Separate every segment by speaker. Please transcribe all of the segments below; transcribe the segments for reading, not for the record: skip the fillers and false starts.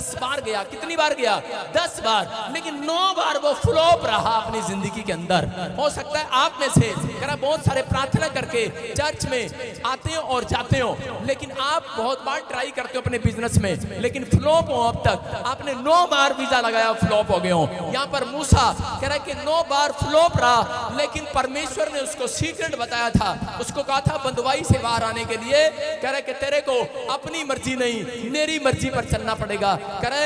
Speaker 1: 10 बार गया। कितनी बार गया? 10 बार। लेकिन 9 बार वो फ्लॉप रहा अपनी जिंदगी के अंदर। हो सकता है आप में से बहुत सारे प्रार्थना करके चर्च में आते हो और जाते हो, लेकिन आप बहुत बार ट्राई करते हो अपने बिजनेस में, लेकिन फ्लॉप हो। अब तक आपने 9 बार वीजा लगाया, फ्लॉप हो गए हो। यहाँ पर मूसा कह रहा है कि 9 बार फ्लॉप रहा, लेकिन परमेश्वर ने उसको सीक्रेट बताया था। उसको कहा था बंदवाई से बाहर आने के लिए, कह रहा है कि तेरे को अपनी मर्जी नहीं मेरी मर्जी पर चलना पड़ेगा। कह रहा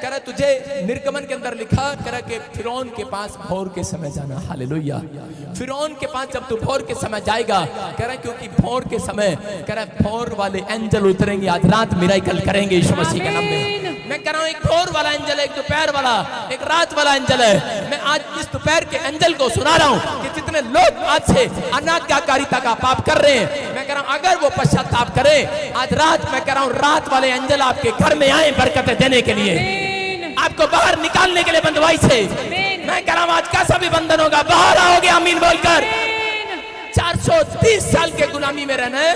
Speaker 1: है तुझे निर्गमन के अंदर लिखा, कह रहा है कि फिरौन के पास भोर के समय जाना। हालेलुया। फिरौन के पास जब तू भोर के समय जाएगा, कह रहा है क्योंकि भोर के समय कह रहा है भोर वाले एंजल उतरेंगे, आज रात मिराकल करेंगे यीशु मसीह के नाम में। मैं कह रहा हूं एक भोर वाला एंजल है, एक दोपहर वाला, एक रात वाला एंजल है। मैं आज इस दोपहर के एंजल को सुना रहा हूं कि जितने लोग आज से अनाज्ञाकारिता का पाप कर रहे हैं, मैं कह रहा हूं अगर वो पश्चाताप करे, आज रात मैं कह रहा हूं रात वाले एंजल आपके घर में आए बरकतें देने के लिए, आपको बाहर निकालने के लिए बंदवाई से। मैं कह रहा हूं आज कैसा भी बंधन होगा बाहर आओगे आमीन बोलकर। 430 साल के गुलामी में रहना है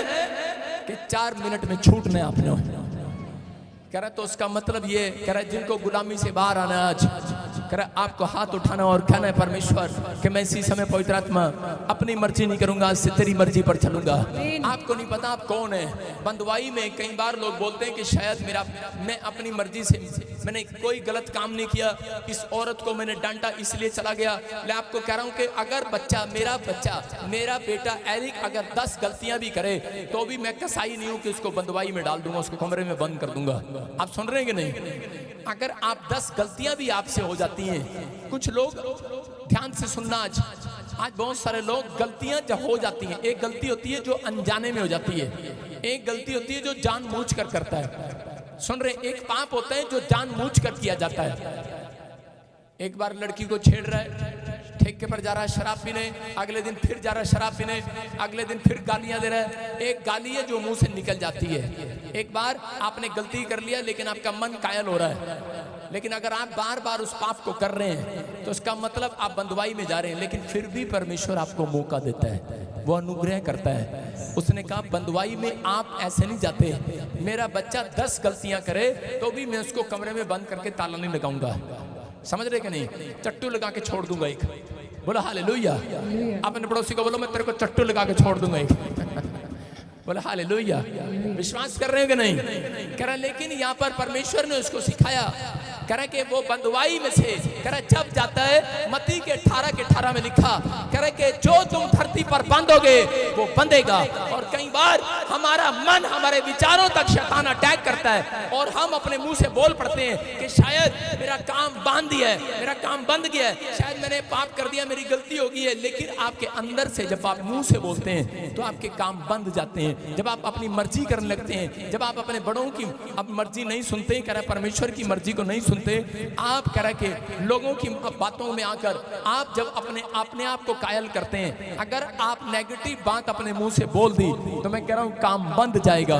Speaker 1: कि 4 मिनट में छूटना है आपने। कह रहा तो उसका मतलब ये, कह रहा जिनको गुलामी से बाहर आना है आज, कह रहा आपको हाथ उठाना और कहना है परमेश्वर कि मैं इसी समय पवित्र आत्मा अपनी मर्जी नहीं करूंगा, आज से तेरी मर्जी पर चलूंगा। आपको नहीं पता आप कौन है। बंदवाई में कई बार लोग बोलते हैं कि शायद मैं अपनी मर्जी से मैंने कोई गलत काम नहीं किया, इस औरत को मैंने डांटा इसलिए चला गया। मैं आपको कह रहा हूं कि अगर मेरा बेटा एरिक अगर 10 गलतियां भी करे तो भी मैं कसाई नहीं हूं कि उसको बंदवाई में डाल दूंगा, उसको कमरे में बंद कर दूंगा। आप सुन रहे हैं कि नहीं? अगर आप 10 गलतियां भी आपसे हो जाती हैं, कुछ लोग ध्यान से सुनना, आज बहुत सारे लोग गलतियां जब हो जाती हैं, एक गलती होती है जो अनजाने में हो जाती है, एक गलती होती है जो जानबूझकर करता है। सुन रहे? एक पाप होता है जो जानबूझकर किया जाता है। एक बार लड़की को छेड़ रहा है, ठेके पर जा रहा है शराब पीने, अगले दिन फिर जा रहा है शराब पीने, अगले दिन फिर गालियां दे रहा है। एक गाली है जो मुंह से निकल जाती है। एक बार आपने गलती कर लिया लेकिन आपका मन कायल हो रहा है, लेकिन अगर आप बार बार उस पाप को कर रहे हैं तो उसका मतलब आप बंदवाई में जा रहे हैं। लेकिन फिर भी परमेश्वर आपको मौका देता है, वो अनुग्रह करता है। उसने कहा बंदवाई में आप ऐसे नहीं जाते, मेरा बच्चा 10 गलतियां करे तो भी मैं उसको कमरे में बंद करके ताला नहीं लगाऊंगा। समझ रहे कि नहीं? चट्टू लगा के छोड़ दूंगा एक। बोलो हालेलुया। अपने पड़ोसी को बोलो मैं तेरे को चट्टू लगा के छोड़ दूंगा एक। बोलो हालेलुया। विश्वास कर रहे हो कि नहीं? कह रहा लेकिन यहाँ पर परमेश्वर ने उसको सिखाया, कह रहा कि वो बंदवाई में से कह रहा जब जाता है, मत्ती के 18 में लिखा, कह रहा कि जो तुम धरती पर बांधोगे वो बंधेगा। और कई बार हमारा मन हमारे विचारों तक शैतान अटैक करता है और हम अपने मुंह से बोल पड़ते हैं कि शायद मेरा काम बांध दिया है, मेरा काम बंद गया है, शायद मैंने पाप कर दिया, मेरी गलती हो गई है। लेकिन आपके अंदर से जब आप मुंह से बोलते हैं तो आपके काम बंद जाते हैं। जब आप अपनी मर्जी करने लगते हैं, जब आप अपने बड़ों की अब मर्जी नहीं सुनते, कह रहा परमेश्वर की मर्जी को नहीं सुनते, आप कह रहे कि लोगों की बातों में आकर आप जब अपने आप को कायल करते हैं, अगर आप नेगेटिव बात अपने मुंह से बोल दी तो मैं कह रहा हूं काम बंद जाएगा।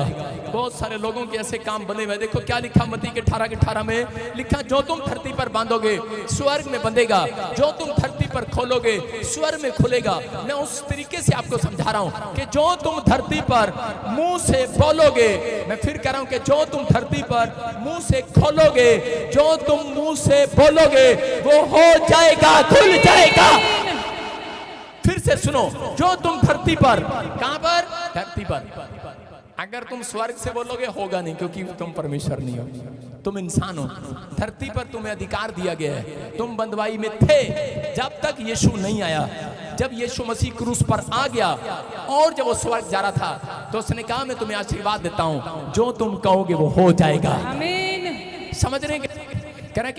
Speaker 1: बहुत सारे लोगों के ऐसे काम बने हुए। देखो क्या लिखा मत्ती के 18 में लिखा, जो तुम धरती पर बांधोगे स्वर्ग में बंधेगा, जो तुम धरती पर खोलोगे स्वर्ग में खुलेगा। मैं उस तरीके से आपको समझा रहा हूं कि जो तुम धरती पर मुंह से बोलोगे, मैं फिर कह रहा हूं कि जो तुम धरती पर मुंह से खोलोगे, जो तुम मुंह से बोलोगे वो हो जाएगा, खुल जाएगा। फिर से सुनो, जो तुम धरती पर, कहां पर? धरती पर। अगर तुम स्वर्ग से बोलोगे होगा नहीं, क्योंकि तुम परमेश्वर नहीं हो, तुम इंसान हो। धरती पर तुम्हें अधिकार दिया गया है। तुम बंदवाई में थे जब तक यीशु नहीं आया। जब यीशु मसीह क्रूस पर आ गया और जब वो स्वर्ग जा रहा था तो उसने कहा मैं तुम्हें आशीर्वाद देता हूं, जो तुम कहोगे वो हो जाएगा। समझ रहे हैं? कह रहा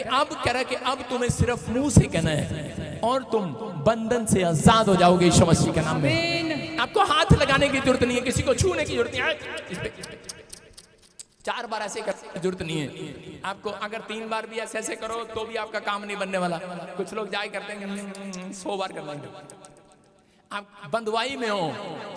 Speaker 1: कि अब तुम्हें सिर्फ मुंह से कहना है और तुम बंधन से आजाद हो जाओगे यीशु मसीह के नाम में। आपको हाथ लगाने की जरूरत नहीं है, किसी को छूने की जरूरत नहीं है। 4 बार ऐसे करने की जरूरत नहीं है आपको। अगर 3 बार भी ऐसे करो तो भी आपका काम नहीं बनने वाला। कुछ लोग जाए करते हैं 100 बार कर लेंगे। आप बंदवाई में हो,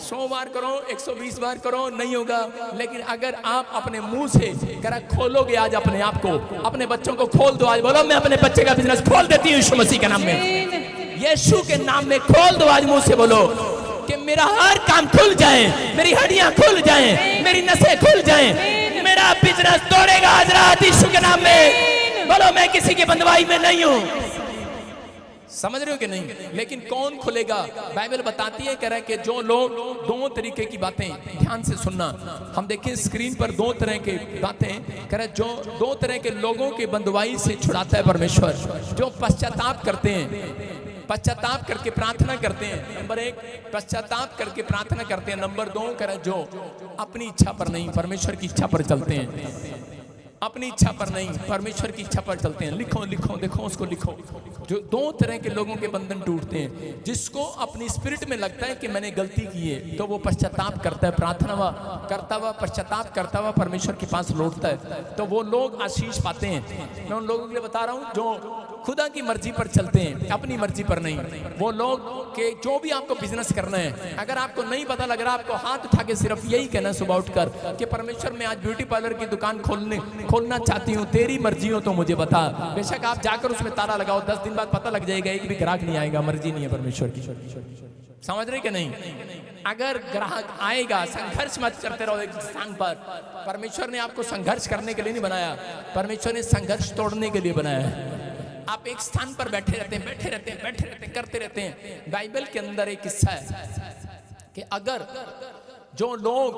Speaker 1: 100 बार करो, 120 बार करो, नहीं होगा। लेकिन अगर आप अपने मुंह से करा खोलोगे आज अपने आप को, अपने बच्चों को खोल दो। आज बोलो मैं अपने बच्चे का बिजनेस खोल देती हूँ यीशु मसीह के नाम में। यीशु के नाम में खोल दो। आज मुंह से बोलो कि मेरा हर काम खुल जाए, मेरी हड्डियां खुल जाएं, मेरी नसें खुल जाएं, मेरा बिजनेस दौड़ेगा हजरत यीशु के नाम में। बोलो मैं किसी की बंधुआई में नहीं हूं। समझ रहे हो कि नहीं? लेकिन कौन खुलेगा? बाइबल बताती है कह रहा है कि जो लोग दो तरीके की बातें, ध्यान से सुनना, हम देखें स्क्रीन पर दो तरह की बातें कह रहा है, जो दो तरह के लोगों के बंधुआई से छुड़ाता है परमेश्वर, जो पश्चाताप करते हैं, पश्चाताप करके प्रार्थना करते हैं। नंबर एक, पश्चाताप करके प्रार्थना करते हैं। नंबर दो कह रहा है, जो अपनी इच्छा पर नहीं परमेश्वर की इच्छा पर चलते हैं। अपनी इच्छा पर नहीं परमेश्वर की इच्छा पर चलते हैं। लिखो लिखो देखो उसको लिखो। जो दो तरह के लोगों के बंधन टूटते हैं, जिसको अपनी स्पिरिट में लगता है कि मैंने गलती की है, तो वो पश्चाताप करता है, प्रार्थना करता हुआ पश्चाताप करता हुआ परमेश्वर के पास लौटता है, तो वो लोग आशीष पाते हैं। मैं उन लोगों के लिए बता रहा हूँ जो खुदा की मर्जी पर चलते हैं, अपनी मर्जी पर नहीं। वो लोग के जो भी आपको बिजनेस करना है, अगर आपको नहीं पता लग रहा, आपको हाथ उठा के सिर्फ यही कहना सुबह उठकर कि परमेश्वर मैं आज ब्यूटी पार्लर की दुकान खोलना चाहती हूँ, तेरी मर्जी हो तो मुझे बता। बेशक आप जाकर उसमें ताला लगाओ, 10 दिन बाद पता लग जाएगा एक भी ग्राहक नहीं आएगा, मर्जी नहीं है परमेश्वर की। समझ रहे कि नहीं? अगर ग्राहक आएगा, संघर्ष मत करते रहो एक स्थान पर। परमेश्वर ने आपको संघर्ष करने के लिए नहीं बनाया, परमेश्वर ने संघर्ष तोड़ने के लिए बनाया है। आप एक स्थान पर बैठे रहते हैं, करते रहते हैं। बाइबल के अंदर एक किस्सा है कि अगर जो लोग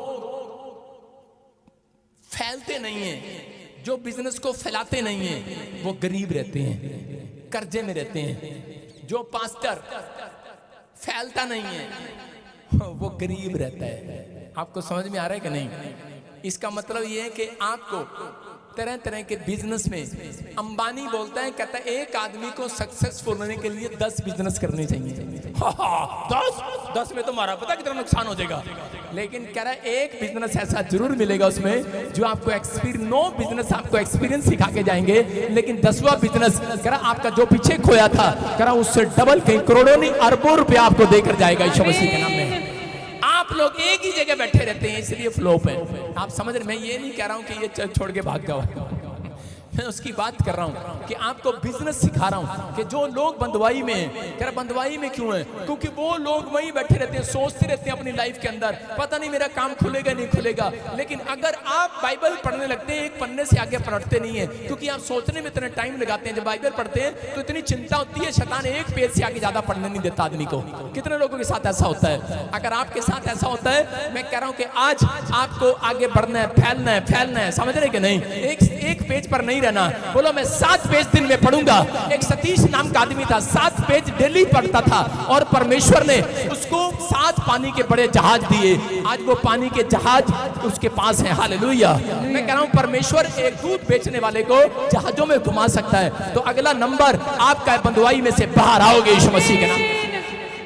Speaker 1: फैलते नहीं हैं, जो बिजनेस को फैलाते नहीं हैं, वो गरीब रहते हैं, कर्जे में रहते हैं। जो पास्टर फैलता नहीं है, वो गरीब रहता है। आपको समझ में आ रहा है कि नहीं? इसका मतलब ये है कि आपको तरह तरह के बिजनेस में, अंबानी बोलता है, कहता है एक आदमी को सक्सेसफुल होने के लिए 10 बिजनेस करने चाहिए। 10 में तो मारा पता कितना नुकसान हो जाएगा। लेकिन कह रहा है एक बिजनेस ऐसा जरूर मिलेगा उसमें जो आपको एक्सपीरियंस, 9 बिजनेस आपको एक्सपीरियंस सिखा के जाएंगे, लेकिन 10वां बिजनेस कह रहा आपका जो पीछे खोया था, कह रहा उससे डबल, कहीं करोड़ों नहीं अरबों रुपया आपको देकर जाएगा यीशु मसीह के नाम में। आप लोग एक ही जगह बैठे रहते हैं, इसलिए फ्लॉप है। आप समझ रहे? मैं ये नहीं कह रहा हूं कि ये छोड़ के भाग जाओ, मैं उसकी बात कर रहा हूं कि आपको बिजनेस सिखा रहा हूं कि जो लोग बंधुआई में हैं, कह रहा बंधुआई में क्यों है? क्योंकि वो लोग वहीं बैठे रहते हैं, सोचते रहते हैं अपनी लाइफ के अंदर, पता नहीं मेरा काम खुलेगा नहीं खुलेगा। लेकिन अगर आप बाइबल पढ़ने लगते हैं, एक पन्ने से आगे पढ़ते नहीं है, क्योंकि आप सोचने में इतना टाइम लगाते हैं। जब बाइबल पढ़ते हैं तो इतनी चिंता होती है, शैतान एक पेज से आगे ज्यादा पढ़ने नहीं देता आदमी को। कितने लोगों के साथ ऐसा होता है? अगर आपके साथ ऐसा होता है, मैं कह रहा हूं कि आज आपको आगे बढ़ना है, फैलना है। समझ रहे कि नहीं? एक पेज पर नहीं रहना। बोलो मैं 7 पेज दिन में पढ़ूंगा। एक सतीश नाम का आदमी था, 7 पेज डेली पढ़ता था, और परमेश्वर ने उसको 7 पानी के बड़े जहाज दिए। आज वो पानी के जहाज उसके पास है। हालेलुया। मैं कह रहा हूं परमेश्वर एक दूध बेचने वाले को जहाजों में घुमा सकता है। तो अगला नंबर आपका बंधुआई में से बाहर आओगे यीशु मसीह के नाम।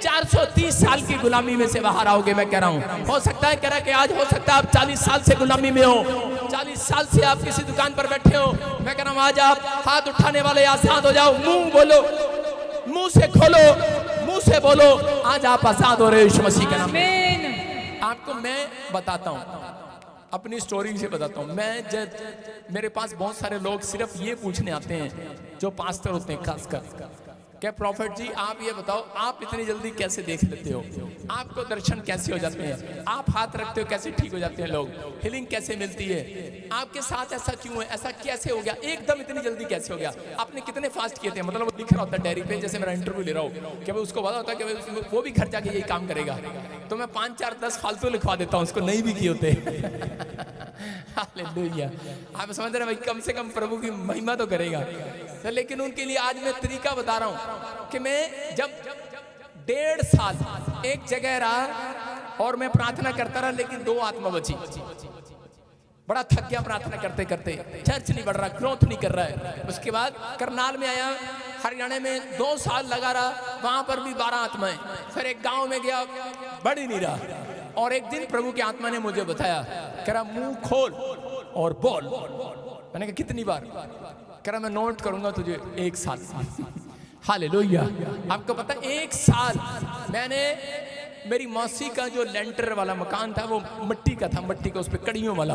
Speaker 1: 430 साल की गुलामी में से बाहर आओगे। मैं कह रहा हूं हो सकता है, कह रहा है कि आज हो सकता है आप 40 साल से गुलामी में हो, 40 साल से आप किसी दुकान पर बैठे हो। मैं कह रहा हूं आज आप हाथ उठाने वाले आजाद हो जाओ। मुंह बोलो, मुंह से खोलो, मुंह से बोलो, आज आप आजाद हो रहे हो यीशु मसीह के नाम में। आपको मैं बताता हूं, अपनी स्टोरी से बताता हूं। मैं जब मेरे पास बहुत सारे लोग सिर्फ ये पूछने आते हैं, जो पास्टर होते हैं खासकर, क्या प्रॉफिट जी आप ये बताओ, आप इतनी जल्दी कैसे देख लेते हो? आपको दर्शन कैसे हो जाते हैं? आप हाथ रखते हो कैसे ठीक हो जाते हैं लोग? हीलिंग कैसे मिलती है? आपके साथ ऐसा क्यों है? ऐसा कैसे हो गया? एकदम इतनी जल्दी कैसे हो गया? आपने कितने फास्ट किए थे? मतलब वो लिख रहा होता है डायरी पे, जैसे मेरा इंटरव्यू ले रहा हूँ, कि उसको पता होता है कि वो भी घर जाके यही काम करेगा, तो मैं 5, 4, 10 फालतू लिखवा देता हूँ, उसको नहीं भी किए होते। हालेलुया। आप समझ रहे भाई, कम से कम प्रभु की महिमा तो करेगा। तो लेकिन उनके लिए आज मैं तरीका बता रहा हूं कि मैं जब 1.5 साल एक जगह रहा और मैं प्रार्थना करता रहा, लेकिन 2 आत्मा बची। बड़ा थक गया प्रार्थना करते करते, चर्च नहीं बढ़ रहा, ग्रोथ नहीं कर रहा है। उसके बाद करनाल में आया, हरियाणा में 2 साल लगा रहा, वहां पर भी 12 आत्माएं। फिर एक गांव में गया, बढ़ ही नहीं रहा। और एक दिन प्रभु की आत्मा ने मुझे बताया, कह रहा मुंह खोल और बोल। मैंने कहा कितनी बार? कह रहा मैं नोट करूंगा तुझे 1 साल। हालेलुया। आपको पता 1 साल मैंने, मेरी मौसी का जो लेंटर वाला मकान था वो मिट्टी का था, मिट्टी का, उस पर कड़ियों वाला,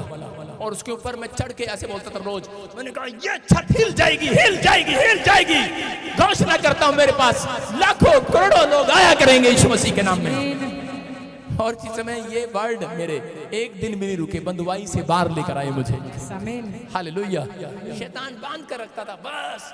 Speaker 1: और उसके ऊपर मैं चढ़ के ऐसे बोलता था रोज। मैंने कहा ये छत हिल जाएगी, हिल जाएगी, हिल जाएगी। घोषणा करता हूं मेरे पास लाखों करोड़ों लोग आया करेंगे यीशु मसीह के नाम में। और जिस समय ये वर्ड मेरे एक दिन भी नहीं रुके, बंदुआई से बाहर लेकर आए मुझे।
Speaker 2: आमीन।
Speaker 1: हालेलुया। शैतान बांध कर रखता था बस